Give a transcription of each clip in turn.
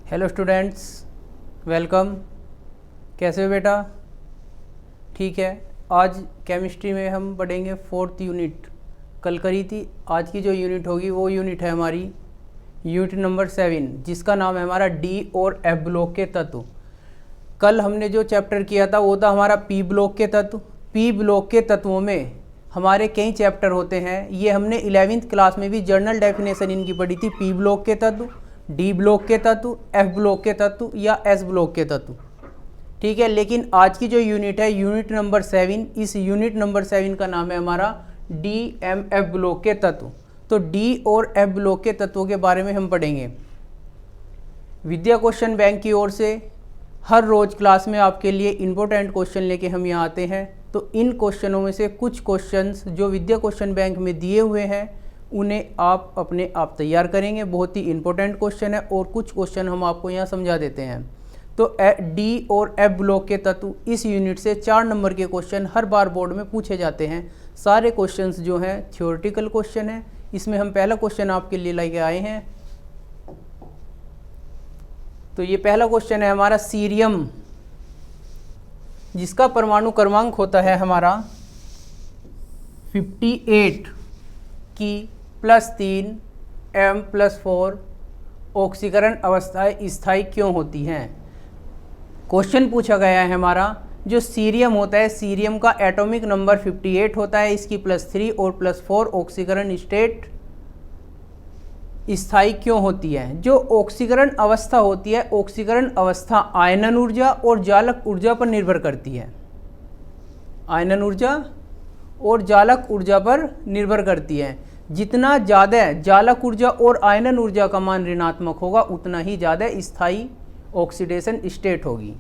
Hello students, welcome. कैसे हो बेटा? ठीक है। आज केमिस्ट्री में हम पढ़ेंगे 4th यूनिट। कल करी थी। आज की जो यूनिट होगी वो यूनिट है हमारी यूनिट नंबर 7, जिसका नाम है हमारा डी और एफ ब्लॉक के तत्व। कल हमने जो चैप्टर किया था वो था हमारा पी ब्लॉक के तत्व। पी ब्लॉक के तत्वों में हमारे कई चैप्टर होते हैं। ये हमने 11वीं क्लास में भी जर्नल डेफिनेशन इनकी पढ़ी थी। पी ब्लॉक के तत्व, डी ब्लॉक के तत्व, एफ ब्लॉक के तत्व या एस ब्लॉक के तत्व। ठीक है। लेकिन आज की जो यूनिट है यूनिट नंबर 7, इस यूनिट नंबर 7 का नाम है हमारा डी एम एफ ब्लॉक के तत्व। तो डी और एफ ब्लॉक के तत्वों के बारे में हम पढ़ेंगे। विद्या क्वेश्चन बैंक की ओर से हर रोज क्लास में आपके लिए इम्पोर्टेंट क्वेश्चन लेके हम यहाँ आते हैं। तो इन क्वेश्चनों में से कुछ क्वेश्चंस जो विद्या क्वेश्चन बैंक में दिए हुए हैं उन्हें आप अपने आप तैयार करेंगे। बहुत ही इंपॉर्टेंट क्वेश्चन है और कुछ क्वेश्चन हम आपको यहाँ समझा देते हैं। तो डी और एफ ब्लॉक के तत्व इस यूनिट से 4 नंबर के क्वेश्चन हर बार बोर्ड में पूछे जाते हैं। सारे क्वेश्चंस जो हैं थ्योरेटिकल क्वेश्चन है। इसमें हम पहला क्वेश्चन आपके लिए लेके आए हैं। तो ये पहला क्वेश्चन है हमारा सीरियम, जिसका परमाणु क्रमांक होता है हमारा 58 की +3 M+4 ऑक्सीकरण अवस्थाएं स्थायी क्यों होती हैं। क्वेश्चन पूछा गया है हमारा जो सीरियम होता है, सीरियम का एटॉमिक नंबर 58 होता है। इसकी +3 और +4 ऑक्सीकरण स्टेट स्थायी क्यों होती है। जो ऑक्सीकरण अवस्था होती है, ऑक्सीकरण अवस्था आयनन ऊर्जा और जालक ऊर्जा पर निर्भर करती है। आयनन ऊर्जा और जालक ऊर्जा पर निर्भर करती है। जितना ज़्यादा जालक ऊर्जा और आयनन ऊर्जा का मान ऋणात्मक होगा उतना ही ज़्यादा स्थायी ऑक्सीडेशन स्टेट होगी।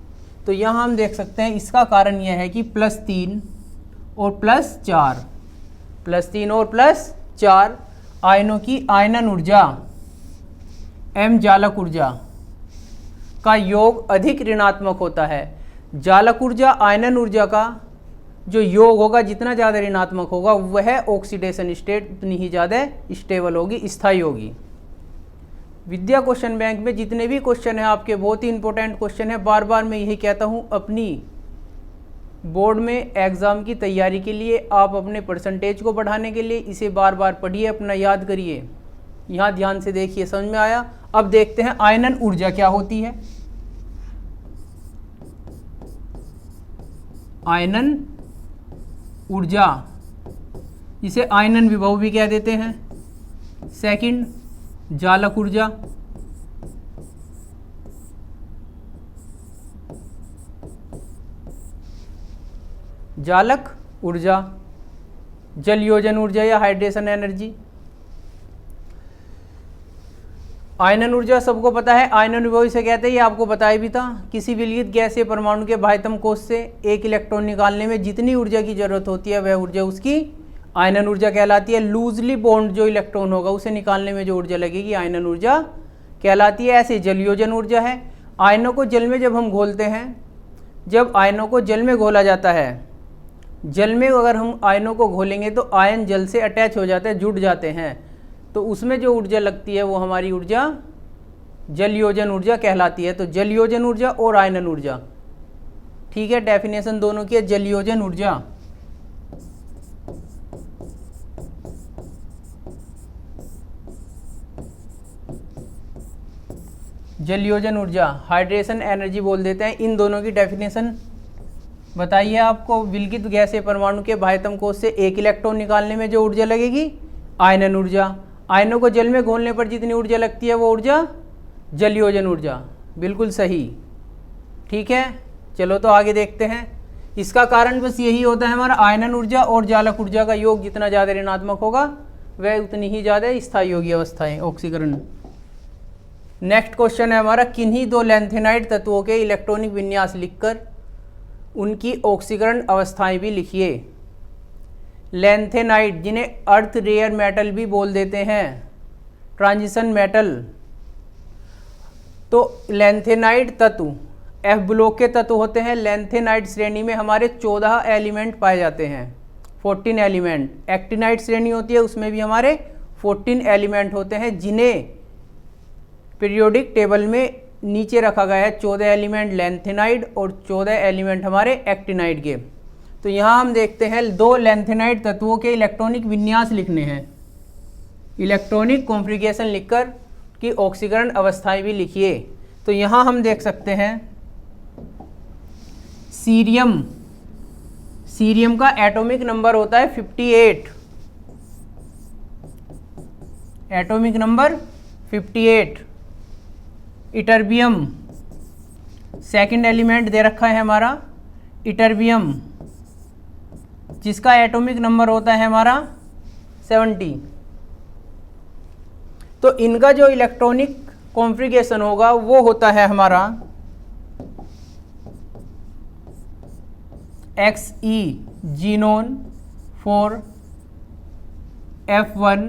तो यहाँ हम देख सकते हैं इसका कारण यह है कि +3 और +4, +3 और +4 आयनों की आयनन ऊर्जा m जालक ऊर्जा का योग अधिक ऋणात्मक होता है। जालक ऊर्जा आयनन ऊर्जा का जो योग होगा जितना ज़्यादा ऋणात्मक होगा वह ऑक्सीडेशन स्टेट उतनी ही ज़्यादा स्टेबल होगी, स्थायी होगी। विद्या क्वेश्चन बैंक में जितने भी क्वेश्चन हैं आपके बहुत ही इंपॉर्टेंट क्वेश्चन है। बार बार मैं यही कहता हूँ, अपनी बोर्ड में एग्ज़ाम की तैयारी के लिए आप अपने परसेंटेज को बढ़ाने के लिए इसे बार बार पढ़िए, अपना याद करिए। यहाँ ध्यान से देखिए, समझ में आया। अब देखते हैं आयनन ऊर्जा क्या होती है। आयनन ऊर्जा, इसे आयनन विभव भी कह देते हैं। सेकंड, जालक ऊर्जा, जालक ऊर्जा, जलयोजन ऊर्जा या हाइड्रेशन एनर्जी। आयनन ऊर्जा सबको पता है, आयनन विभव इसे कहते हैं, ये आपको बताया भी था। किसी विलयित गैसीय परमाणु के बाह्यतम कोश से एक इलेक्ट्रॉन निकालने में जितनी ऊर्जा की जरूरत होती है वह ऊर्जा उसकी आयनन ऊर्जा कहलाती है। लूजली बॉन्ड जो इलेक्ट्रॉन होगा उसे निकालने में जो ऊर्जा लगेगी आयनन ऊर्जा कहलाती है। ऐसे जलयोजन ऊर्जा है। आयनों को जल में जब हम घोलते हैं, जब आयनों को जल में घोला जाता है, जल में अगर हम आयनों को घोलेंगे तो आयन जल से अटैच हो जाते हैं, जुड़ जाते हैं। तो उसमें जो ऊर्जा लगती है वो हमारी ऊर्जा जलयोजन ऊर्जा कहलाती है। तो जलयोजन ऊर्जा और आयनन ऊर्जा, ठीक है, डेफिनेशन दोनों की है। जलयोजन ऊर्जा जलयोजन ऊर्जा हाइड्रेशन एनर्जी बोल देते हैं। इन दोनों की डेफिनेशन बताइए आपको। विलयित गैसीय परमाणु के बाह्यतम कोश से एक इलेक्ट्रॉन निकालने में जो ऊर्जा लगेगी आयनन ऊर्जा। आयनों को जल में घोलने पर जितनी ऊर्जा लगती है वो ऊर्जा जलयोजन ऊर्जा। बिल्कुल सही, ठीक है। चलो तो आगे देखते हैं। इसका कारण बस यही होता है हमारा आयनन ऊर्जा और जालक ऊर्जा का योग जितना ज़्यादा ऋणात्मक होगा वह उतनी ही ज़्यादा स्थायी होगी अवस्थाएं, ऑक्सीकरण। नेक्स्ट क्वेश्चन है हमारा, किन्हीं 2 लैंथेनाइड तत्वों के इलेक्ट्रॉनिक विन्यास लिखकर उनकी ऑक्सीकरण अवस्थाएं भी लिखिए। लैंथेनाइड, जिन्हें अर्थ रेयर मेटल भी बोल देते हैं, ट्रांजिशन मेटल। तो लैंथेनाइड तत्व एफ ब्लॉक के तत्व होते हैं। लैंथेनाइड श्रेणी में हमारे 14 एलिमेंट पाए जाते हैं, 14 एलिमेंट। एक्टिनाइड श्रेणी होती है, उसमें भी हमारे 14 एलिमेंट होते हैं, जिन्हें पीरियोडिक टेबल में नीचे रखा गया है 14 एलिमेंट लैंथेनाइड और 14 एलिमेंट हमारे एक्टिनाइड के। तो यहाँ हम देखते हैं 2 लैंथेनाइड तत्वों के इलेक्ट्रॉनिक विन्यास लिखने हैं। इलेक्ट्रॉनिक कॉन्फ़िगरेशन लिखकर कि ऑक्सीकरण अवस्थाएं भी लिखिए। तो यहाँ हम देख सकते हैं सीरियम का एटॉमिक नंबर होता है 58, एटॉमिक नंबर 58। इटर्बियम सेकंड एलिमेंट दे रखा है हमारा इटर्बियम, जिसका एटॉमिक नंबर होता है हमारा 70। तो इनका जो इलेक्ट्रॉनिक कॉन्फ़िगरेशन होगा वो होता है हमारा XE जीनोन 4 F1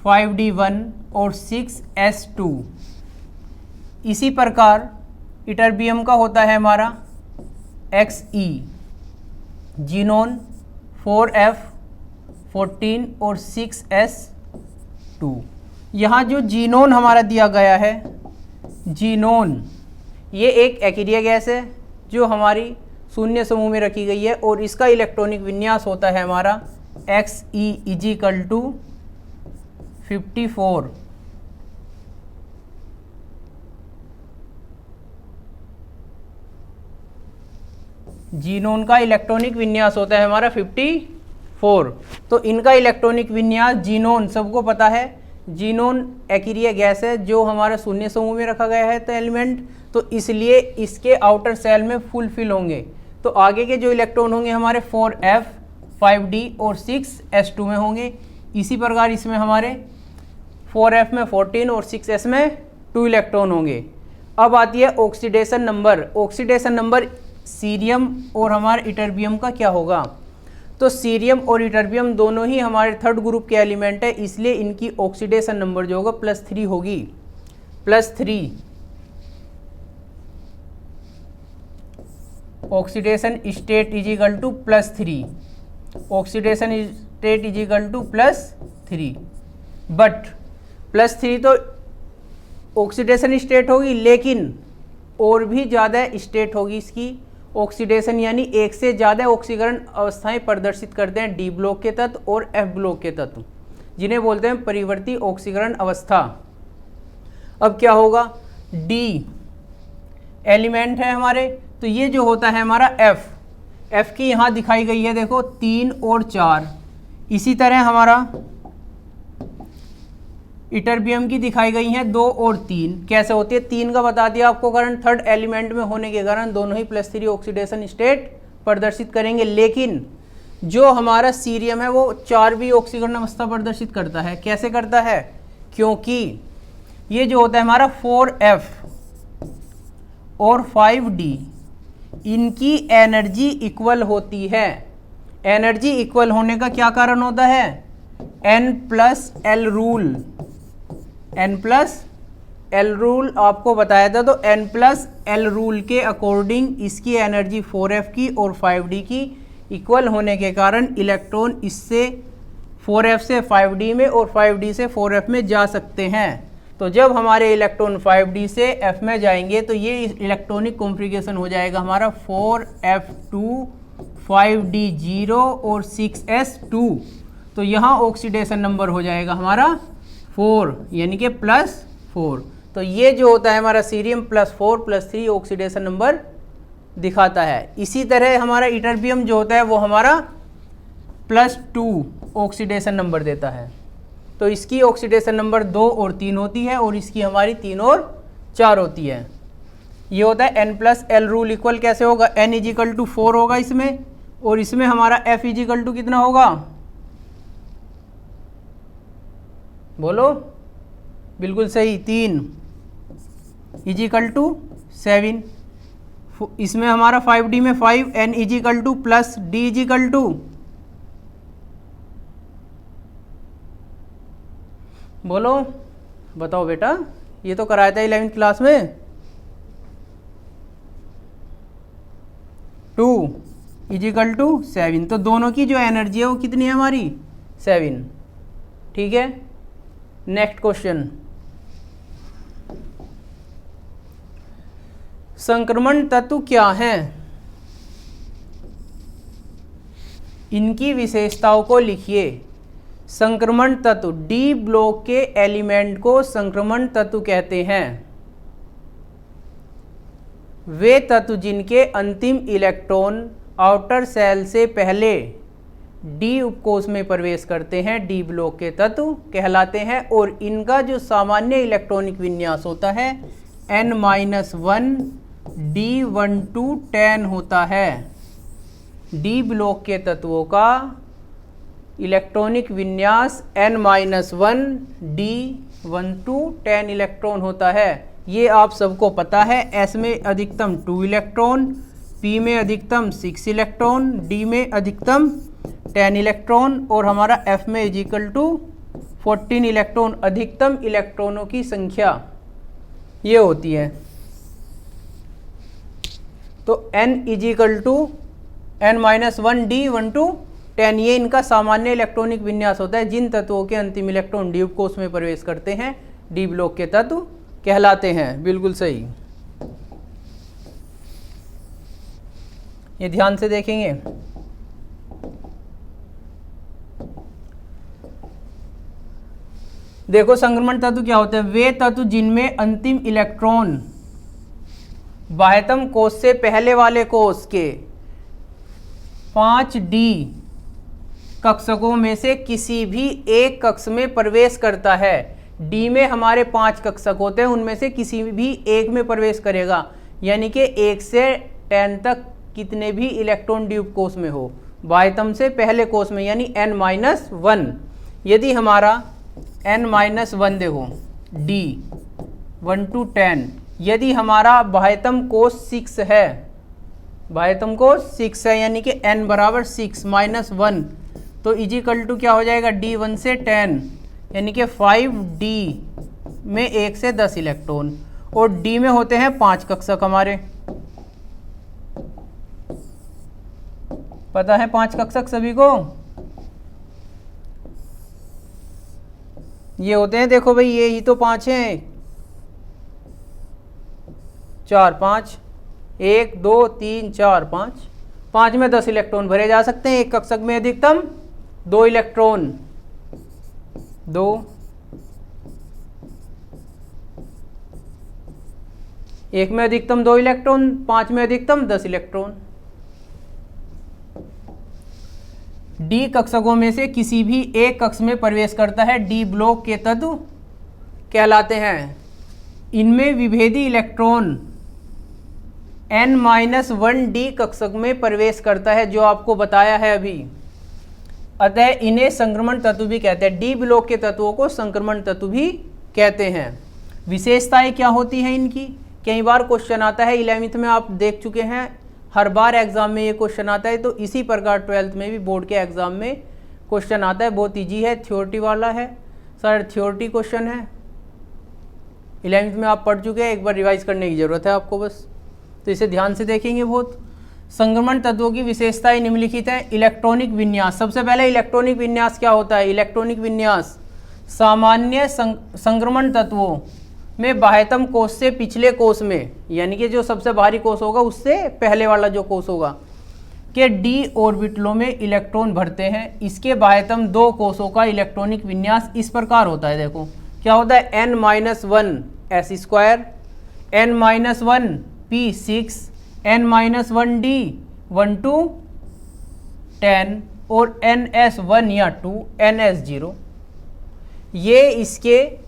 5D1 और 6S2। इसी प्रकार इटर्बियम का होता है हमारा XE जीनोन 4F14 और 6S2। यहाँ जो जीनोन हमारा दिया गया है, जीनोन ये एक एक्रिया गैस है जो हमारी शून्य समूह में रखी गई है और इसका इलेक्ट्रॉनिक विन्यास होता है हमारा XE इजिकल टू 54। जीनोन का इलेक्ट्रॉनिक विन्यास होता है हमारा 54। तो इनका इलेक्ट्रॉनिक विन्यास जीनोन सबको पता है, जीनोन एक्रिया गैस है जो हमारा शून्य समूह में रखा गया है तो एलिमेंट, तो इसलिए इसके आउटर सेल में फुलफिल होंगे। तो आगे के जो इलेक्ट्रॉन होंगे हमारे 4F 5D और 6S2 में होंगे। इसी प्रकार इसमें हमारे 4F में 14 और 6S में 2 इलेक्ट्रॉन होंगे। अब आती है oxidation number. Oxidation number cerium और हमारे इटर्बियम का क्या होगा? तो सीरियम और इटर्बियम दोनों ही हमारे थर्ड ग्रुप के एलिमेंट है, इसलिए इनकी ऑक्सीडेशन नंबर जो होगा +3 होगी, +3। Oxidation state is equal to +3, oxidation state is equal to +3। But +3 तो ऑक्सीडेशन स्टेट होगी, लेकिन और भी ज़्यादा स्टेट होगी इसकी ऑक्सीडेशन, यानी एक से ज़्यादा ऑक्सीकरण अवस्थाएं प्रदर्शित करते हैं डी ब्लॉक के तत्व और एफ ब्लॉक के तत्व, जिन्हें बोलते हैं परिवर्ती ऑक्सीकरण अवस्था। अब क्या होगा? डी एलिमेंट है हमारे, तो ये जो होता है हमारा एफ की यहाँ दिखाई गई है देखो 3 और 4। इसी तरह हमारा इटर्बियम की दिखाई गई हैं 2 और 3। कैसे होती है? 3 का बता दिया आपको कारण, थर्ड एलिमेंट में होने के कारण दोनों ही +3 ऑक्सीडेशन स्टेट प्रदर्शित करेंगे। लेकिन जो हमारा सीरियम है वो 4 भी ऑक्सीकरण अवस्था प्रदर्शित करता है। कैसे करता है? क्योंकि ये जो होता है हमारा 4F और 5D, इनकी एनर्जी इक्वल होती है। एनर्जी इक्वल होने का क्या कारण होता है? N+L rule. N+L रूल आपको बताया था, तो N+L रूल के अकॉर्डिंग इसकी एनर्जी 4F की और 5D की इक्वल होने के कारण इलेक्ट्रॉन इससे 4F से 5D में और 5D से 4F में जा सकते हैं। तो जब हमारे इलेक्ट्रॉन 5D से F में जाएंगे तो ये इलेक्ट्रॉनिक कॉन्फ़िगरेशन हो जाएगा हमारा 4F2 5D0 और 6S2। तो यहाँ ऑक्सीडेशन नंबर हो जाएगा हमारा 4, यानी कि +4। तो ये जो होता है हमारा सीरियम +4 +3 ऑक्सीडेशन नंबर दिखाता है। इसी तरह हमारा इटर्बियम जो होता है वो हमारा +2 ऑक्सीडेशन नंबर देता है। तो इसकी ऑक्सीडेशन नंबर 2 और 3 होती है और इसकी हमारी 3 और 4 होती है। ये होता है N+L रूल इक्वल कैसे होगा? N इजिकल टू 4 होगा इसमें, और इसमें हमारा F इजिकल टू कितना होगा? बोलो, बिल्कुल सही, 3 इजिकल टू 7। इसमें हमारा 5D में 5, N is equal to plus D is equal to, बोलो, बताओ बेटा, ये तो कराया था 11वीं क्लास में। 2 इजिकल टू 7, तो दोनों की जो एनर्जी है वो कितनी है हमारी? 7। ठीक है, नेक्स्ट क्वेश्चन। संक्रमण तत्व क्या हैं, इनकी विशेषताओं को लिखिए। संक्रमण तत्व, डी ब्लॉक के एलिमेंट को संक्रमण तत्व कहते हैं। वे तत्व जिनके अंतिम इलेक्ट्रॉन आउटर सेल से पहले डी उपकोष में प्रवेश करते हैं, डी ब्लॉक के तत्व कहलाते हैं। और इनका जो सामान्य इलेक्ट्रॉनिक विन्यास होता है n-1 D12 10 होता है। डी ब्लॉक के तत्वों का इलेक्ट्रॉनिक विन्यास n-1 D12 10 इलेक्ट्रॉन होता है। ये आप सबको पता है। s में अधिकतम 2 इलेक्ट्रॉन, p में अधिकतम 6 इलेक्ट्रॉन, d में अधिकतम 10 इलेक्ट्रॉन और हमारा f में इजिकल टू 14 इलेक्ट्रॉन। अधिकतम इलेक्ट्रॉनों की संख्या ये होती है। तो n is equal to n-1 D12 10, ये इनका सामान्य इलेक्ट्रॉनिक विन्यास होता है। जिन तत्वों के अंतिम इलेक्ट्रॉन डी उपकोष में प्रवेश करते हैं डी ब्लॉक के तत्व कहलाते हैं। बिल्कुल सही, ये ध्यान से देखेंगे। देखो संक्रमण तत्व क्या होते हैं। वे तत्व जिनमें अंतिम इलेक्ट्रॉन बाह्यतम कोष से पहले वाले कोष के 5d कक्षकों में से किसी भी एक कक्ष में प्रवेश करता है। डी में हमारे 5 कक्षक होते हैं, उनमें से किसी भी एक में प्रवेश करेगा। यानी कि 1 से 10 तक कितने भी इलेक्ट्रॉन डी उपकोष में हो, बाह्यतम से पहले कोष में, यानी n-1। यदि हमारा n-1 देखो D1 to 10, यदि हमारा बाह्यतम कोष 6 है, बाह्यतम कोष 6 है, यानी कि n बराबर 6 - 1, तो इजिकल टू क्या हो जाएगा D1 से 10, यानी कि 5d में 1 से 10 इलेक्ट्रॉन। और d में होते हैं 5 कक्षक हमारे, पता है 5 कक्षक सभी को। ये होते हैं, देखो भाई ये ही तो 5 हैं, 4 5, 1 2 3 4 5, 5 में 10 इलेक्ट्रॉन भरे जा सकते हैं। एक कक्षक में अधिकतम 2 इलेक्ट्रॉन, 2, एक में अधिकतम 2 इलेक्ट्रॉन, 5 में अधिकतम 10 इलेक्ट्रॉन। डी कक्षकों में से किसी भी एक कक्ष में प्रवेश करता है डी ब्लॉक के तत्व कहलाते हैं। इनमें विभेदी इलेक्ट्रॉन n-1 डी कक्षक में प्रवेश करता है, जो आपको बताया है अभी। अतः इन्हें संक्रमण तत्व भी कहते हैं। डी ब्लॉक के तत्वों को संक्रमण तत्व भी कहते हैं। विशेषताएं क्या होती हैं इनकी, कई बार क्वेश्चन आता है। 11वीं में आप देख चुके हैं, हर बार एग्जाम में ये क्वेश्चन आता है। तो इसी प्रकार 12th में भी बोर्ड के एग्जाम में क्वेश्चन आता है। बहुत ईजी है, थ्योरिटी वाला है सर, थ्योरिटी क्वेश्चन है। 11वीं में आप पढ़ चुके हैं, एक बार रिवाइज करने की ज़रूरत है आपको बस। तो इसे ध्यान से देखेंगे बहुत। संक्रमण तत्वों की विशेषताएं निम्नलिखित हैं। इलेक्ट्रॉनिक विन्यास, सबसे पहले इलेक्ट्रॉनिक विन्यास क्या होता है। इलेक्ट्रॉनिक विन्यास सामान्य संक्रमण तत्वों में बाह्यतम कोष से पिछले कोष में, यानी कि जो सबसे बाहरी कोष होगा उससे पहले वाला जो कोष होगा, के डी ऑर्बिटलों में इलेक्ट्रॉन भरते हैं। इसके बाह्यतम 2 कोषों का इलेक्ट्रॉनिक विन्यास इस प्रकार होता है। देखो क्या होता है, n-1 s², n-1 p6, n-1 D1 to 10 और ns1 या 2 ns0। ये इसके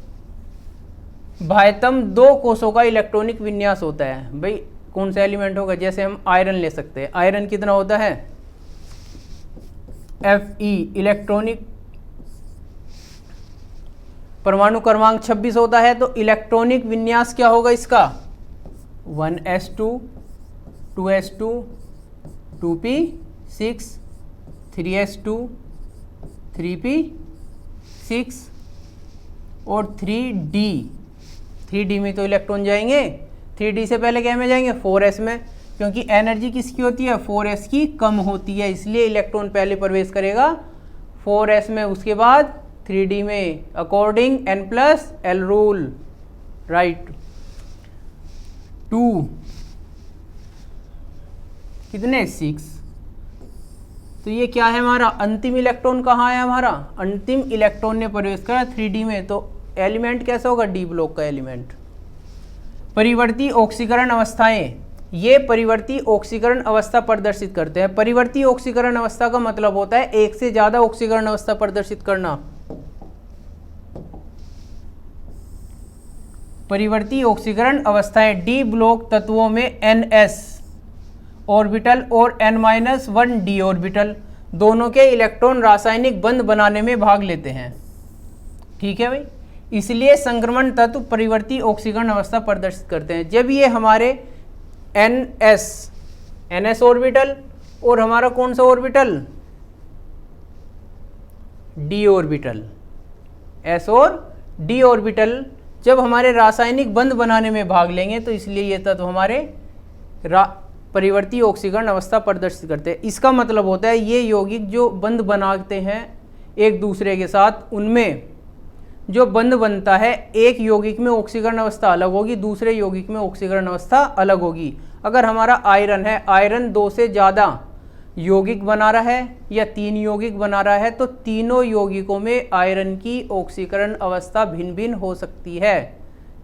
बाह्यतम 2 कोषों का इलेक्ट्रॉनिक विन्यास होता है। भाई कौन सा एलिमेंट होगा, जैसे हम आयरन ले सकते हैं। आयरन कितना होता है, Fe, इलेक्ट्रॉनिक परमाणु क्रमांक 26 होता है। तो इलेक्ट्रॉनिक विन्यास क्या होगा इसका, 1s2 2s2 2p6 3s2 3p6 और 3d में तो इलेक्ट्रॉन जाएंगे। 3d से पहले क्या में जाएंगे, 4s में, क्योंकि एनर्जी किसकी होती है, 4s की कम होती है, इसलिए इलेक्ट्रॉन पहले प्रवेश करेगा 4s में, उसके बाद 3d में, अकॉर्डिंग n+l रूल, राइट। 2 कितने 6। तो ये क्या है हमारा अंतिम इलेक्ट्रॉन कहाँ है हमारा, अंतिम इलेक्ट्रॉन ने प्रवेश करा 3D में। तो एलिमेंट कैसा होगा, डी ब्लॉक का एलिमेंट। परिवर्ती ऑक्सीकरण अवस्थाएं, ये परिवर्ती ऑक्सीकरण अवस्था प्रदर्शित करते हैं। परिवर्ती ऑक्सीकरण अवस्था का मतलब होता है एक से ज्यादा ऑक्सीकरण अवस्था प्रदर्शित करना। परिवर्ती ऑक्सीकरण अवस्थाएं डी ब्लॉक तत्वों में NS ऑर्बिटल और N-1 d ऑर्बिटल दोनों के इलेक्ट्रॉन रासायनिक बंध बनाने में भाग लेते हैं। ठीक है भाई, इसलिए संक्रमण तत्व परिवर्ती ऑक्सीकरण अवस्था प्रदर्शित करते हैं। जब ये हमारे NS ऑर्बिटल और हमारा कौन सा ऑर्बिटल, d ऑर्बिटल, S और d ऑर्बिटल जब हमारे रासायनिक बंध बनाने में भाग लेंगे तो इसलिए ये तत्व हमारे परिवर्ती ऑक्सीकरण अवस्था प्रदर्शित करते हैं। इसका मतलब होता है ये यौगिक जो बंध बनाते हैं एक दूसरे के साथ, उनमें जो बंध बनता है एक यौगिक में ऑक्सीकरण अवस्था अलग होगी, दूसरे यौगिक में ऑक्सीकरण अवस्था अलग होगी। अगर हमारा आयरन है, आयरन 2 से ज़्यादा यौगिक बना रहा है या 3 यौगिक बना रहा है तो तीनों यौगिकों में आयरन की ऑक्सीकरण अवस्था भिन्न भिन्न हो सकती है।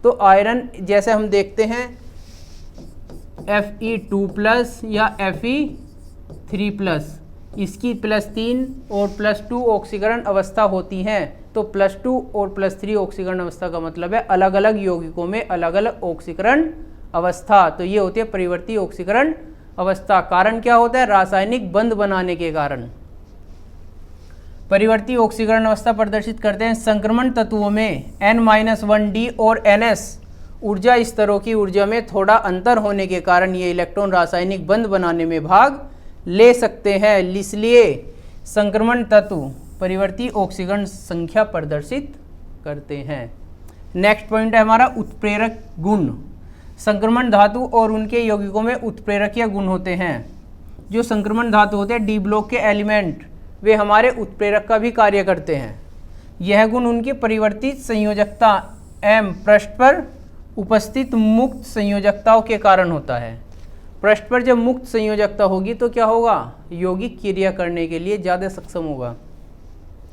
तो आयरन जैसे हम देखते हैं Fe2+ या Fe3+, इसकी +3 और +2 ऑक्सीकरण अवस्था होती हैं। तो +2 और +3 ऑक्सीकरण अवस्था का मतलब है अलग अलग यौगिकों में अलग अलग ऑक्सीकरण अवस्था। तो ये होती है परिवर्ती ऑक्सीकरण अवस्था। कारण क्या होता है, रासायनिक बंध बनाने के कारण परिवर्ती ऑक्सीकरण अवस्था प्रदर्शित करते हैं। संक्रमण तत्वों में N-1 d और NS ऊर्जा स्तरों की ऊर्जा में थोड़ा अंतर होने के कारण ये इलेक्ट्रॉन रासायनिक बंध बनाने में भाग ले सकते हैं, इसलिए संक्रमण तत्व परिवर्ती ऑक्सीकरण संख्या प्रदर्शित करते हैं। नेक्स्ट पॉइंट है हमारा उत्प्रेरक गुण। संक्रमण धातु और उनके यौगिकों में उत्प्रेरकीय गुण होते हैं। जो संक्रमण धातु होते हैं डी ब्लॉक के एलिमेंट, वे हमारे उत्प्रेरक का भी कार्य करते हैं। यह गुण उनकी परिवर्तित संयोजकता एवं पृष्ठ पर उपस्थित मुक्त संयोजकताओं के कारण होता है। पृष्ठ पर जब मुक्त संयोजकता होगी तो क्या होगा, यौगिक क्रिया करने के लिए ज़्यादा सक्षम होगा,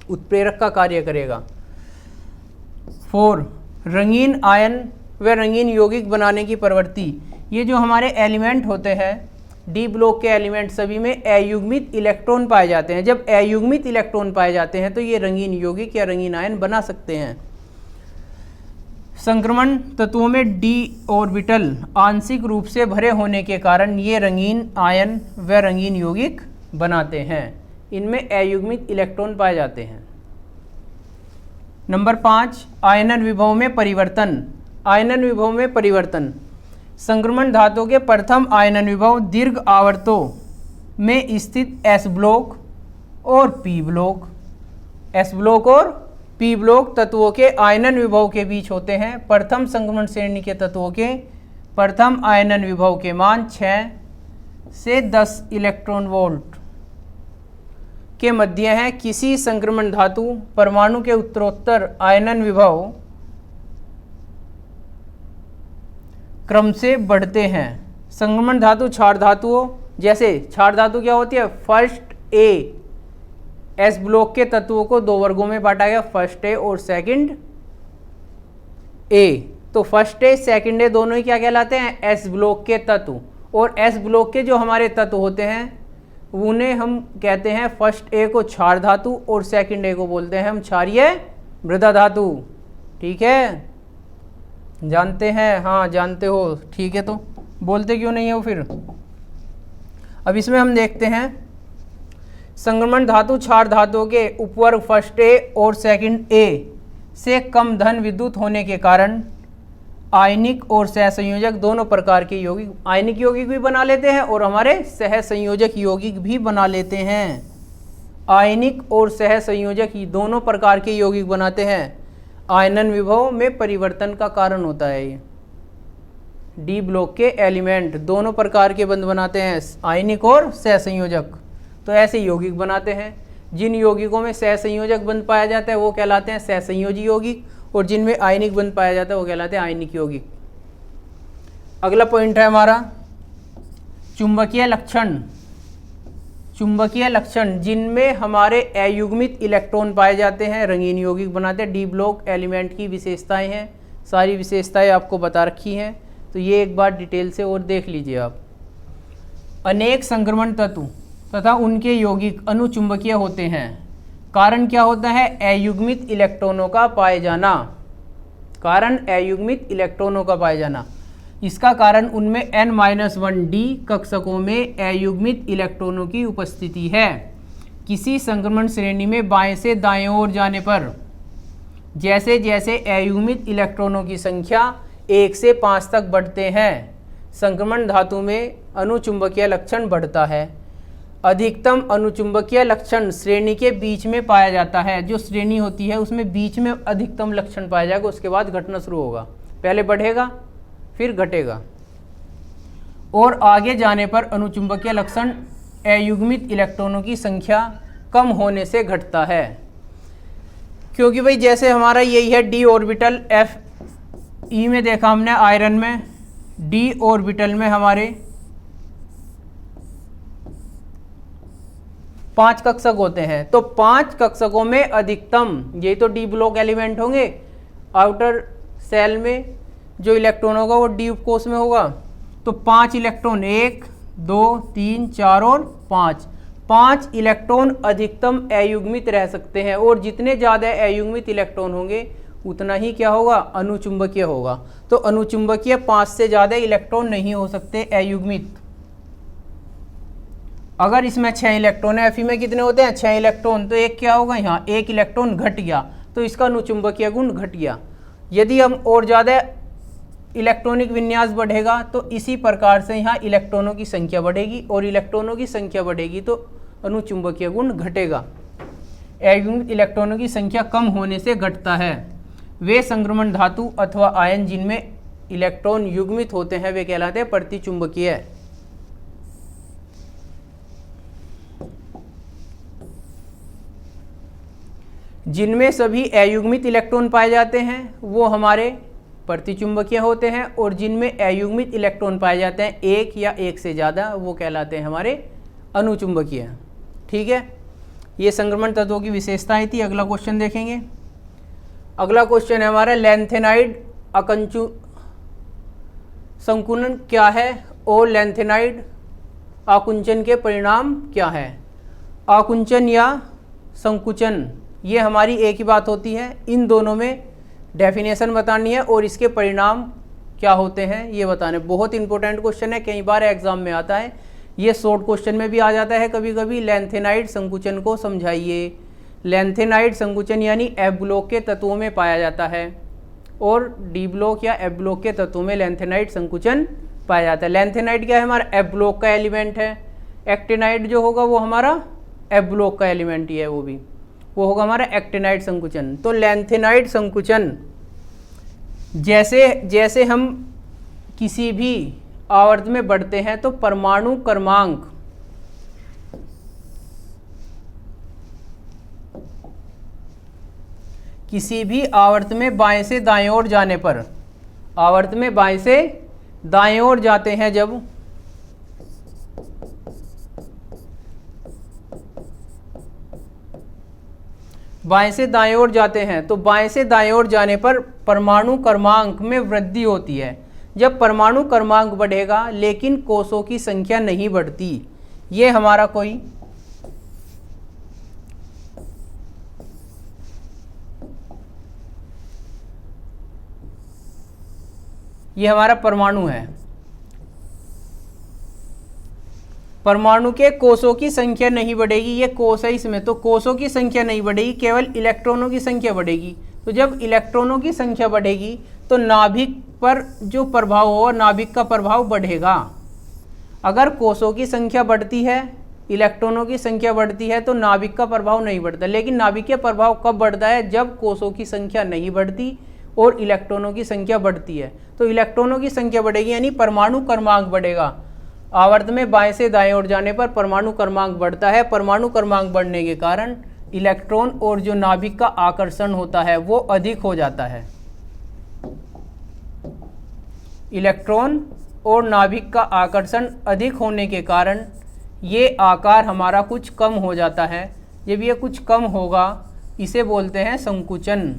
उत्प्रेरक का कार्य करेगा। 4 रंगीन आयन व रंगीन यौगिक बनाने की प्रवृत्ति। ये जो हमारे एलिमेंट होते हैं डी ब्लॉक के एलिमेंट सभी में अयुग्मित इलेक्ट्रॉन पाए जाते हैं। जब अयुग्मित इलेक्ट्रॉन पाए जाते हैं तो ये रंगीन यौगिक या रंगीन आयन बना सकते हैं। संक्रमण तत्वों में डी ऑर्बिटल आंशिक रूप से भरे होने के कारण ये रंगीन आयन व रंगीन यौगिक बनाते हैं। इनमें अयुग्मित इलेक्ट्रॉन पाए जाते हैं। नंबर 5 आयनन विभव में परिवर्तन। आयनन विभव में परिवर्तन। संक्रमण धातु के प्रथम आयनन विभव दीर्घ आवर्तों में स्थित S ब्लॉक और P ब्लॉक, S ब्लॉक और P ब्लॉक तत्वों के आयनन विभव के बीच होते हैं। प्रथम संक्रमण श्रेणी के तत्वों के प्रथम आयनन विभव के मान 6 से 10 इलेक्ट्रॉन वोल्ट के मध्य है। किसी संक्रमण धातु परमाणु के उत्तरोत्तर आयनन विभव क्रम से बढ़ते हैं। संक्रमण धातु क्षार धातुओं, जैसे क्षार धातु क्या होती है, फर्स्ट ए, एस ब्लॉक के तत्वों को 2 वर्गों में बांटा गया, फर्स्ट ए और सेकंड ए। तो फर्स्ट ए सेकंड ए दोनों ही क्या कहलाते हैं, एस ब्लॉक के तत्व। और एस ब्लॉक के जो हमारे तत्व होते हैं उन्हें हम कहते हैं फर्स्ट ए को क्षार धातु और सेकंड ए को बोलते हैं हम क्षारीय मृदा धातु। ठीक है, जानते हैं, हाँ जानते हो, ठीक है। तो बोलते क्यों नहीं हो फिर। अब इसमें हम देखते हैं संक्रमण धातु क्षार धातुओं के उपवर्ग फर्स्ट ए और सेकंड ए से कम धन विद्युत होने के कारण आयनिक और सहसंयोजक दोनों प्रकार के यौगिक, आयनिक यौगिक भी बना लेते हैं और हमारे सहसंयोजक यौगिक भी बना लेते हैं। आयनिक और सहसंयोजक दोनों प्रकार के यौगिक बनाते हैं। आयनन विभव में परिवर्तन का कारण होता है ये। डी ब्लॉक के एलिमेंट दोनों प्रकार के बंध बनाते हैं, आयनिक और सहसंयोजक। तो ऐसे यौगिक बनाते हैं। जिन यौगिकों में सहसंयोजक बंध पाया जाता है वो कहलाते हैं सहसंयोजी यौगिक, और जिनमें आयनिक बंध पाया जाता है वो कहलाते हैं आयनिक यौगिक। अगला पॉइंट है हमारा चुंबकीय लक्षण जिनमें हमारे अयुग्मित इलेक्ट्रॉन पाए जाते हैं, रंगीन यौगिक बनाते हैं। डी ब्लॉक एलिमेंट की विशेषताएं हैं, सारी विशेषताएं आपको बता रखी हैं, तो ये एक बार डिटेल से और देख लीजिए आप। अनेक संक्रमण तत्व तथा उनके यौगिक अनुचुंबकीय होते हैं। कारण क्या होता है? अयुग्मित इलेक्ट्रॉनों का पाए जाना। कारण अयुग्मित इलेक्ट्रॉनों का पाए जाना। इसका कारण उनमें n-1d कक्षकों में अयुग्मित इलेक्ट्रॉनों की उपस्थिति है। किसी संक्रमण श्रेणी में बाएं से दाएं ओर जाने पर जैसे जैसे अयुग्मित इलेक्ट्रॉनों की संख्या 1 से 5 तक बढ़ते हैं, संक्रमण धातु में अनुचुंबकीय लक्षण बढ़ता है। अधिकतम अनुचुंबकीय लक्षण श्रेणी के बीच में पाया जाता है। जो श्रेणी होती है उसमें बीच में अधिकतम लक्षण पाया जाएगा, उसके बाद घटना शुरू होगा। पहले बढ़ेगा फिर घटेगा, और आगे जाने पर अनुचुंबकीय लक्षण अयुग्मित इलेक्ट्रॉनों की संख्या कम होने से घटता है। क्योंकि भाई जैसे हमारा यही है डी ऑर्बिटल, एफ ई में देखा हमने आयरन में, डी ऑर्बिटल में हमारे 5 कक्षक होते हैं। तो 5 कक्षकों में अधिकतम, यही तो डी ब्लॉक एलिमेंट होंगे, आउटर सेल में जो इलेक्ट्रॉन होगा वो डी उपकोष में होगा। तो 5 इलेक्ट्रॉन, 1 2 3 4 और 5 इलेक्ट्रॉन अधिकतम अयुग्मित रह सकते हैं, और जितने ज़्यादा अयुग्मित इलेक्ट्रॉन होंगे उतना ही क्या होगा? अनुचुंबकीय होगा। तो अनुचुंबकीय 5 से ज़्यादा इलेक्ट्रॉन नहीं हो सकते अयुग्मित। अगर इसमें 6 इलेक्ट्रॉन है, एफी में कितने होते हैं? 6 इलेक्ट्रॉन, तो एक क्या होगा? यहाँ 1 इलेक्ट्रॉन घट गया, तो इसका अनुचुंबकीय गुण घट गया। यदि हम और ज़्यादा इलेक्ट्रॉनिक विन्यास बढ़ेगा तो इसी प्रकार से यहाँ इलेक्ट्रॉनों की संख्या बढ़ेगी, और इलेक्ट्रॉनों की संख्या बढ़ेगी तो अनुचुंबकीय गुण घटेगा। अयुग्मित इलेक्ट्रॉनों की संख्या कम होने से घटता है। वे संक्रमण धातु अथवा आयन जिनमें इलेक्ट्रॉन युग्मित होते हैं वे कहलाते हैं प्रतिचुंबकीय। जिनमें सभी अयुग्मित इलेक्ट्रॉन पाए जाते हैं वो हमारे प्रतिचुंबकीय होते हैं, और जिनमें अयुग्मित इलेक्ट्रॉन पाए जाते हैं 1 या 1 से ज़्यादा वो कहलाते हैं हमारे अनुचुंबकीय। ठीक है, ये संक्रमण तत्वों की विशेषताएं थी। अगला क्वेश्चन देखेंगे। अगला क्वेश्चन है हमारा लैंथेनाइड आकुंचन संकुलन क्या है, और लैंथेनाइड आकुंचन के परिणाम क्या है। आकुंचन या संकुचन ये हमारी एक ही बात होती है। इन दोनों में डेफिनेशन बतानी है और इसके परिणाम क्या होते हैं ये बताने। बहुत इंपॉर्टेंट क्वेश्चन है, कई बार एग्जाम में आता है। ये शॉर्ट क्वेश्चन में भी आ जाता है कभी कभी। लैंथेनाइड संकुचन को समझाइए। लैंथेनाइड संकुचन यानी एफ ब्लॉक के तत्वों में पाया जाता है, और डी ब्लॉक या एफ ब्लॉक के तत्वों में लैंथेनाइड संकुचन पाया जाता है। लैंथेनाइड क्या है? हमारा एफ ब्लॉक का एलिमेंट है। एक्टिनाइड जो होगा वो हमारा एफ ब्लॉक का एलिमेंट ही है, वो होगा हमारा एक्टिनाइड संकुचन। तो लैंथेनाइड संकुचन जैसे जैसे हम किसी भी आवर्त में बढ़ते हैं तो परमाणु क्रमांक किसी भी आवर्त में बाएं से दाएं ओर जाने पर, आवर्त में बाएं से दाएं ओर जाते हैं जब, बाएं से दाएं ओर जाते हैं तो बाएं से दाएं ओर जाने पर परमाणु क्रमांक में वृद्धि होती है। जब परमाणु क्रमांक बढ़ेगा लेकिन कोषों की संख्या नहीं बढ़ती, ये हमारा कोई ये हमारा परमाणु है। परमाणु के कोषों की संख्या नहीं बढ़ेगी, ये कोष है इसमें, तो कोषों की संख्या नहीं बढ़ेगी, केवल इलेक्ट्रॉनों की संख्या बढ़ेगी। तो जब इलेक्ट्रॉनों की संख्या बढ़ेगी तो नाभिक पर जो प्रभाव होगा, नाभिक का प्रभाव बढ़ेगा। अगर कोषों की संख्या बढ़ती है, इलेक्ट्रॉनों की संख्या बढ़ती है तो नाभिक का प्रभाव नहीं बढ़ता। लेकिन नाभिक का प्रभाव कब बढ़ता है? जब कोषों की संख्या नहीं बढ़ती और इलेक्ट्रॉनों की संख्या बढ़ती है। तो इलेक्ट्रॉनों की संख्या बढ़ेगी यानी परमाणु क्रमांक बढ़ेगा। आवर्त में बाएं से दाएं ओर जाने पर परमाणु क्रमांक बढ़ता है। परमाणु क्रमांक बढ़ने के कारण इलेक्ट्रॉन और जो नाभिक का आकर्षण होता है वो अधिक हो जाता है। इलेक्ट्रॉन और नाभिक का आकर्षण अधिक होने के कारण ये आकार हमारा कुछ कम हो जाता है। जब ये कुछ कम होगा इसे बोलते हैं संकुचन।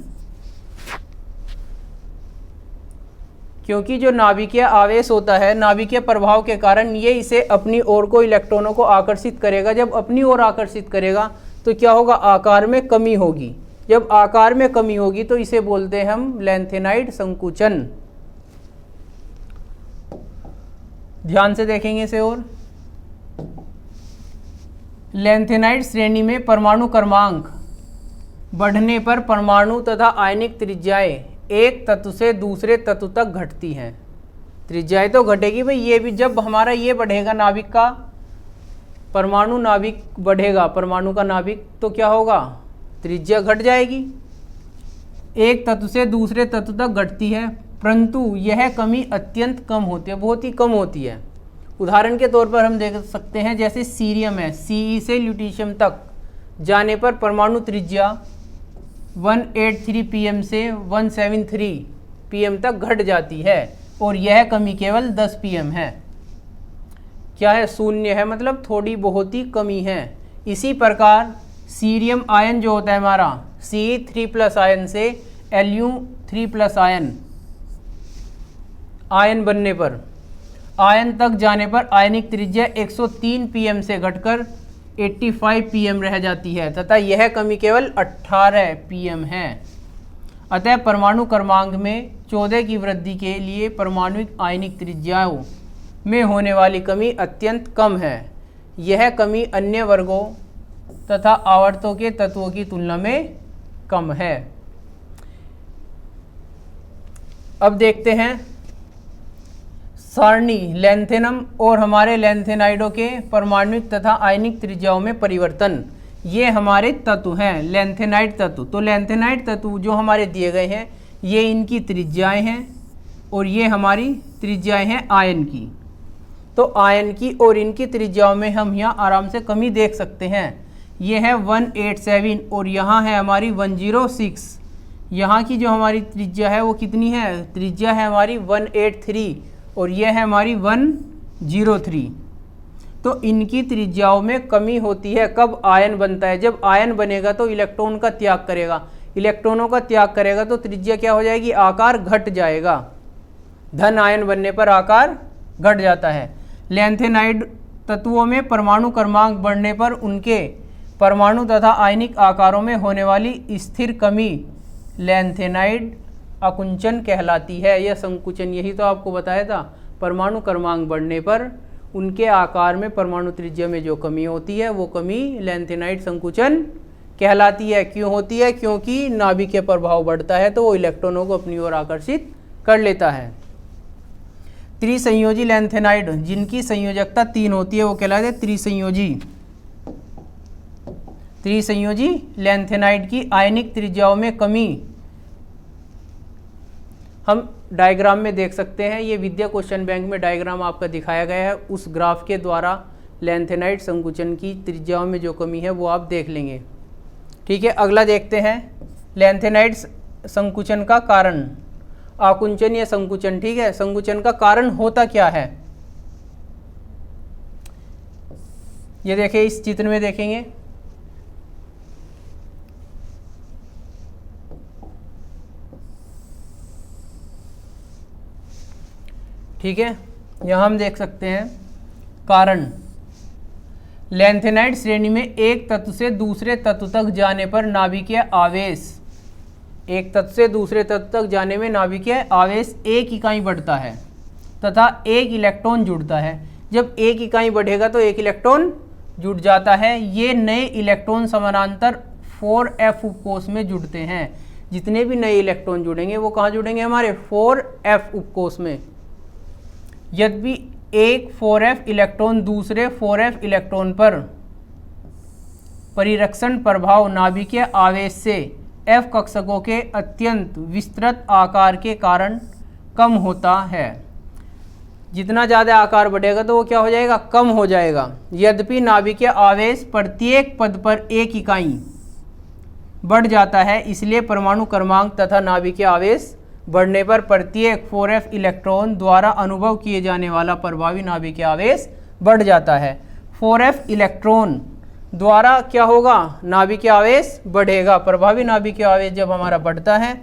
क्योंकि जो नाभिकीय आवेश होता है, नाभिकीय प्रभाव के कारण ये इसे अपनी ओर को, इलेक्ट्रॉनों को आकर्षित करेगा। जब अपनी ओर आकर्षित करेगा तो क्या होगा, आकार में कमी होगी। जब आकार में कमी होगी तो इसे बोलते हैं हम लैंथेनाइड संकुचन। ध्यान से देखेंगे इसे और। लैंथेनाइड श्रेणी में परमाणु क्रमांक बढ़ने पर परमाणु तथा आयनिक त्रिज्याएं एक तत्व से दूसरे तत्व तक घटती हैं। त्रिज्याएं तो घटेगी भाई, ये भी जब हमारा ये बढ़ेगा नाभिक का, परमाणु नाभिक बढ़ेगा, परमाणु का नाभिक, तो क्या होगा, त्रिज्या घट जाएगी। एक तत्व से दूसरे तत्व तक घटती है, परंतु यह कमी अत्यंत कम होती है, बहुत ही कम होती है। उदाहरण के तौर पर हम देख सकते हैं, जैसे सीरियम है, Ce से ल्यूटीशियम तक जाने पर परमाणु त्रिज्या 183 pm से 173 pm तक घट जाती है और यह कमी केवल 10 pm है। क्या है, शून्य है, मतलब थोड़ी बहुत ही कमी है। इसी प्रकार सीरियम आयन जो होता है हमारा, Ce3+ आयन से Lu3+ आयन बनने पर, आयन तक जाने पर आयनिक त्रिज्या 103 pm से घटकर 85 pm रह जाती है तथा यह कमी केवल 18 pm है। अतः परमाणु क्रमांक में 14 की वृद्धि के लिए परमाणुिक आयनिक त्रिज्याओं में होने वाली कमी अत्यंत कम है। यह कमी अन्य वर्गों तथा आवर्तों के तत्वों की तुलना में कम है। अब देखते हैं सारणी लैंथेनम और हमारे लैंथेनाइडों के परमाणुिक तथा आयनिक त्रिज्याओं में परिवर्तन। ये हमारे तत्व हैं, लैंथेनाइड तत्व। तो लैंथेनाइड तत्व जो हमारे दिए गए हैं, ये इनकी त्रिज्याएं हैं और ये हमारी त्रिज्याएं हैं आयन की। तो आयन की और इनकी त्रिज्याओं में हम यहाँ आराम से कमी देख सकते हैं। ये है 187 और यहाँ है हमारी 106। यहाँ की जो हमारी त्रिज्या है वो कितनी है, त्रिज्या है हमारी 183 और यह है हमारी 103। तो इनकी त्रिज्याओं में कमी होती है। कब आयन बनता है, जब आयन बनेगा तो इलेक्ट्रॉन का त्याग करेगा, इलेक्ट्रॉनों का त्याग करेगा तो त्रिज्या क्या हो जाएगी, आकार घट जाएगा। धन आयन बनने पर आकार घट जाता है। लैंथेनाइड तत्वों में परमाणु क्रमांक बढ़ने पर उनके परमाणु तथा आयनिक आकारों में होने वाली स्थिर कमी लैंथेनाइड आकुंचन कहलाती है। यह संकुचन, यही तो आपको बताया था, परमाणु क्रमांक बढ़ने पर उनके आकार में परमाणु त्रिज्या में जो कमी होती है वो कमी लैंथेनाइड संकुचन कहलाती है। क्यों होती है, क्योंकि नाभिकीय प्रभाव बढ़ता है तो वो इलेक्ट्रॉनों को अपनी ओर आकर्षित कर लेता है। त्रिसंयोजी लैंथेनाइड जिनकी संयोजकता 3 होती है वो कहलाते हैं त्रिसंयोजी। त्रिसंयोजी लैंथेनाइड की आयनिक त्रिज्याओं में कमी हम डायग्राम में देख सकते हैं। ये विद्या क्वेश्चन बैंक में डायग्राम आपका दिखाया गया है, उस ग्राफ के द्वारा लैंथेनाइड संकुचन की त्रिज्याओं में जो कमी है वो आप देख लेंगे। ठीक है, अगला देखते हैं लैंथेनाइड संकुचन का कारण, आकुंचन या संकुचन। ठीक है, संकुचन का कारण होता क्या है, ये देखिए इस चित्र में देखेंगे। ठीक है, यहाँ हम देख सकते हैं कारण। लैंथेनाइड श्रेणी में एक तत्व से दूसरे तत्व तक जाने पर नाभिकीय आवेश, एक तत्व से दूसरे तत्व तक जाने में नाभिकीय आवेश 1 इकाई बढ़ता है तथा 1 इलेक्ट्रॉन जुड़ता है। जब 1 इकाई बढ़ेगा तो 1 इलेक्ट्रॉन जुड़ जाता है। ये नए इलेक्ट्रॉन समानांतर 4f उपकोष में जुड़ते हैं। जितने भी नए इलेक्ट्रॉन जुड़ेंगे वो कहाँ जुड़ेंगे, हमारे 4f उपकोष में। यद्यपि एक 4f इलेक्ट्रॉन दूसरे 4f इलेक्ट्रॉन पर परिरक्षण प्रभाव नाभिकीय आवेश से f कक्षकों के अत्यंत विस्तृत आकार के कारण कम होता है। जितना ज़्यादा आकार बढ़ेगा तो वो क्या हो जाएगा, कम हो जाएगा। यद्यपि नाभिकीय आवेश प्रत्येक पद पर 1 इकाई बढ़ जाता है, इसलिए परमाणु क्रमांक तथा नाभिकीय आवेश बढ़ने पर प्रत्येक 4f इलेक्ट्रॉन द्वारा अनुभव किए जाने वाला प्रभावी नाभिकीय आवेश बढ़ जाता है। 4f इलेक्ट्रॉन द्वारा क्या होगा, नाभिकीय आवेश बढ़ेगा। प्रभावी नाभिकीय आवेश जब हमारा बढ़ता है,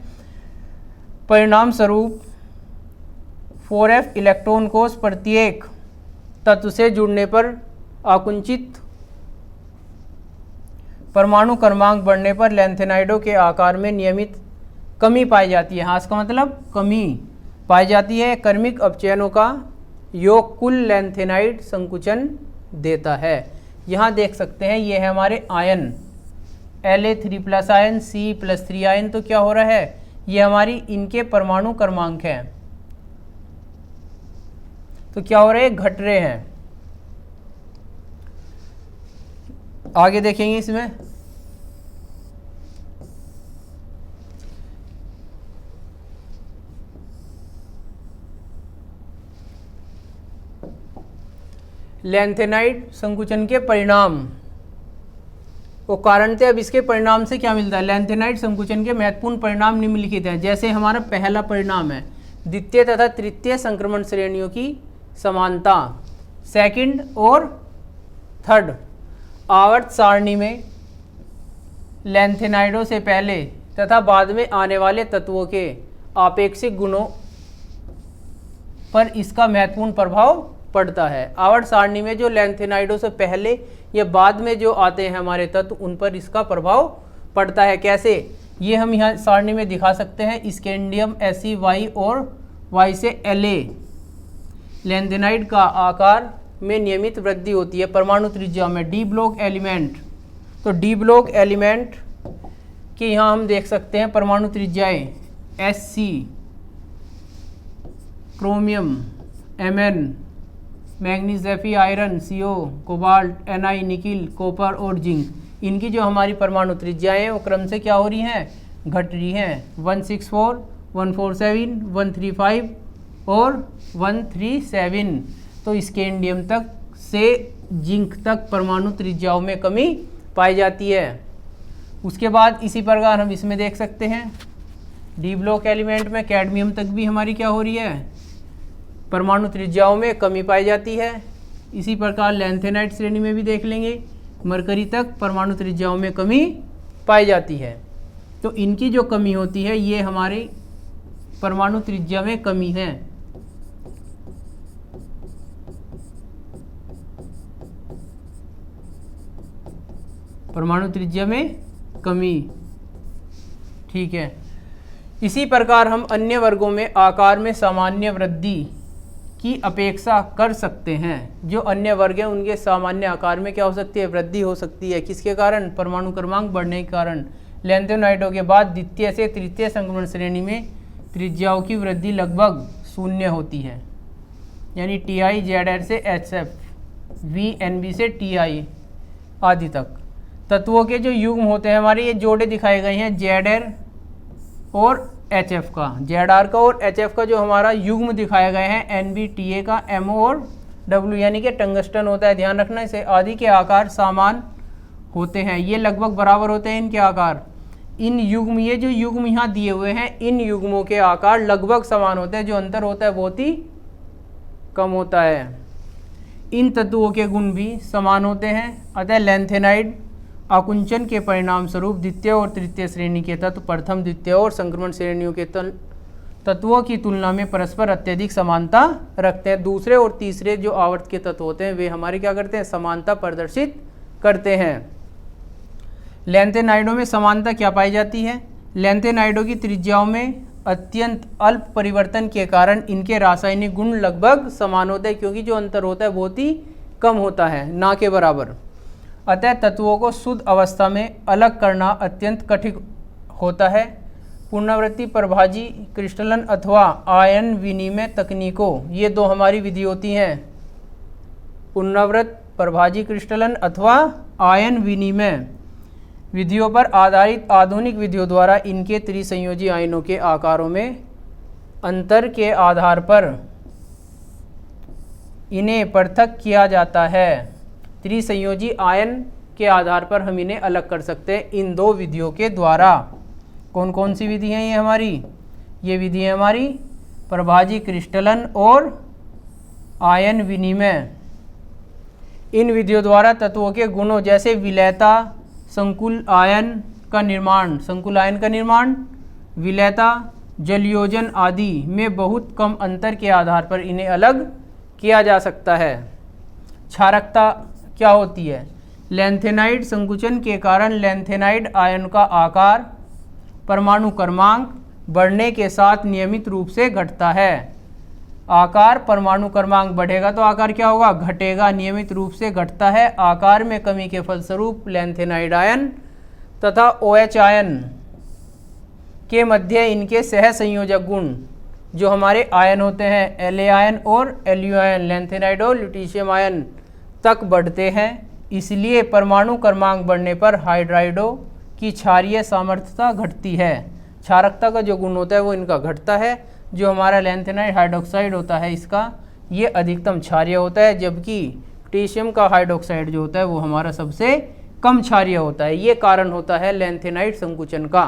परिणाम स्वरूप 4f इलेक्ट्रॉन कोष प्रत्येक तत्व से जुड़ने पर आकुंचित परमाणु क्रमांक बढ़ने पर लैंथेनाइडों के आकार में नियमित कमी पाई जाती है। हाँ, इसका मतलब कमी पाई जाती है। क्रमिक अपचयनों का योग कुल लैंथेनाइड संकुचन देता है। यहाँ देख सकते हैं, ये है हमारे ion La3+ ion, C+3 ion. तो क्या हो रहा है, ये हमारी इनके परमाणु क्रमांक हैं, तो क्या हो रहे हैं, घट रहे हैं। आगे देखेंगे इसमें, लैंथेनाइड संकुचन के परिणाम वो कारण थे। अब इसके परिणाम से क्या मिलता है, लैंथेनाइड संकुचन के महत्वपूर्ण परिणाम निम्नलिखित हैं। जैसे हमारा पहला परिणाम है द्वितीय तथा तृतीय संक्रमण श्रेणियों की समानता। सेकंड और थर्ड, आवर्त सारणी में लैंथेनाइडों से पहले तथा बाद में आने वाले तत्वों के आपेक्षिक गुणों पर इसका महत्वपूर्ण प्रभाव पड़ता है। आवर्त सारणी में जो लैंथेनाइडों से पहले या बाद में जो आते हैं हमारे तत्व, उन पर इसका प्रभाव पड़ता है। कैसे, ये हम यहाँ सारणी में दिखा सकते हैं। स्कैंडियम Fe और Y से La लैंथेनाइड का आकार में नियमित वृद्धि होती है परमाणु त्रिज्या में। डी ब्लॉक एलिमेंट, तो डी ब्लॉक एलिमेंट के यहाँ हम देख सकते हैं परमाणु त्रिज्याएं Sc, chromium Mn, manganese Fe, iron CO, cobalt Ni, nickel, copper और जिंक। इनकी जो हमारी परमाणु त्रिज्याएं हैं वो क्रम से क्या हो रही हैं, घट रही हैं। 164, 147, 135 और 137। तो स्कैंडियम तक से जिंक तक परमाणु त्रिज्याओं में कमी पाई जाती है। उसके बाद इसी प्रकार हम इसमें देख सकते हैं, डी ब्लॉक एलिमेंट में कैडमियम तक भी हमारी क्या हो रही है, परमाणु त्रिज्याओं में कमी पाई जाती है। इसी प्रकार लैंथेनाइड श्रेणी में भी देख लेंगे, मरकरी तक परमाणु त्रिज्याओं में कमी पाई जाती है। तो इनकी जो कमी होती है, ये हमारी परमाणु त्रिज्या में कमी है। परमाणु त्रिज्या में कमी, ठीक है। इसी प्रकार हम अन्य वर्गों में आकार में सामान्य वृद्धि की अपेक्षा कर सकते हैं। जो अन्य वर्ग हैं उनके सामान्य आकार में क्या हो सकती है, वृद्धि हो सकती है। किसके कारण, परमाणु क्रमांक बढ़ने के कारण। लैंथेनाइडों के बाद द्वितीय से तृतीय संक्रमण श्रेणी में त्रिज्याओं की वृद्धि लगभग शून्य होती है, यानी Ti Zr से HF, VNB से Ti आदि तक। तत्वों के जो युग्म होते हैं हमारे, ये जोड़े दिखाए गए हैं Zr और HF का, Zr का और HF का जो हमारा युग्म दिखाए गए हैं NB Ta का, MO और W, यानी कि टंगस्टन होता है, ध्यान रखना इसे। आदि के आकार समान होते हैं, ये लगभग बराबर होते हैं इनके आकार। इन युग्म, ये जो युग्म यहाँ दिए हुए हैं, इन युग्मों के आकार लगभग समान होते हैं, जो अंतर होता है बहुत ही कम होता है। इन तत्वों के गुण भी समान होते हैं। अतः लैंथेनाइड आकुंचन के परिणाम स्वरूप द्वितीय और तृतीय श्रेणी के तत्व प्रथम, द्वितीय और संक्रमण श्रेणियों के तत्वों की तुलना में परस्पर अत्यधिक समानता रखते हैं। दूसरे और तीसरे जो आवर्त के तत्व होते हैं वे हमारे क्या करते हैं, समानता प्रदर्शित करते हैं। लैंथेनाइडों में समानता क्या पाई जाती है, लैंथेनाइडों की त्रिज्याओं में अत्यंत अल्प परिवर्तन के कारण इनके रासायनिक गुण लगभग समान होते हैं, क्योंकि जो अंतर होता है बहुत ही कम होता है, ना के बराबर। अतः तत्वों को शुद्ध अवस्था में अलग करना अत्यंत कठिन होता है। पुनरावृत्ति प्रभाजी क्रिस्टलन अथवा आयन विनिमय तकनीकों, ये दो हमारी विधि होती हैं, पुनरावृत्त प्रभाजी क्रिस्टलन अथवा आयन विनिमय विधियों पर आधारित आधुनिक विधियों द्वारा इनके त्रिसंयोजी आयनों के आकारों में अंतर के आधार पर इन्हें पृथक किया जाता है। त्रिसंयोजी आयन के आधार पर हम इन्हें अलग कर सकते हैं इन दो विधियों के द्वारा। कौन कौन सी विधि हैं ये हमारी, ये विधि है हमारी प्रभाजी क्रिस्टलन और आयन विनिमय। इन विधियों द्वारा तत्वों के गुणों जैसे विलयता, संकुल आयन का निर्माण, विलयता, जलयोजन आदि में बहुत कम अंतर के आधार पर इन्हें अलग किया जा सकता है। क्षारकता क्या होती है? लैंथेनाइड संकुचन के कारण लैंथेनाइड आयन का आकार परमाणु क्रमांक बढ़ने के साथ नियमित रूप से घटता है। आकार परमाणु क्रमांक बढ़ेगा तो आकार क्या होगा? घटेगा, नियमित रूप से घटता है। आकार में कमी के फलस्वरूप लैंथेनाइड आयन तथा OH आयन के मध्य इनके सह संयोजक गुण जो हमारे आयन होते हैं La आयन और Lu आयन, लैंथेनाइड और ल्यूटीशियम आयन तक बढ़ते हैं। इसलिए परमाणु क्रमांक बढ़ने पर हाइड्राइडों की क्षारीय सामर्थ्यता घटती है। क्षारकता का जो गुण होता है वो इनका घटता है। जो हमारा लैंथेनाइड हाइड्रोक्साइड होता है इसका ये अधिकतम क्षारीय होता है, जबकि पोटेशियम का हाइड्रोक्साइड जो होता है वो हमारा सबसे कम क्षारीय होता है। ये कारण होता है लैंथेनाइड संकुचन का।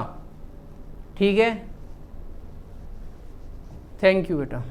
ठीक है, थैंक यू बेटा।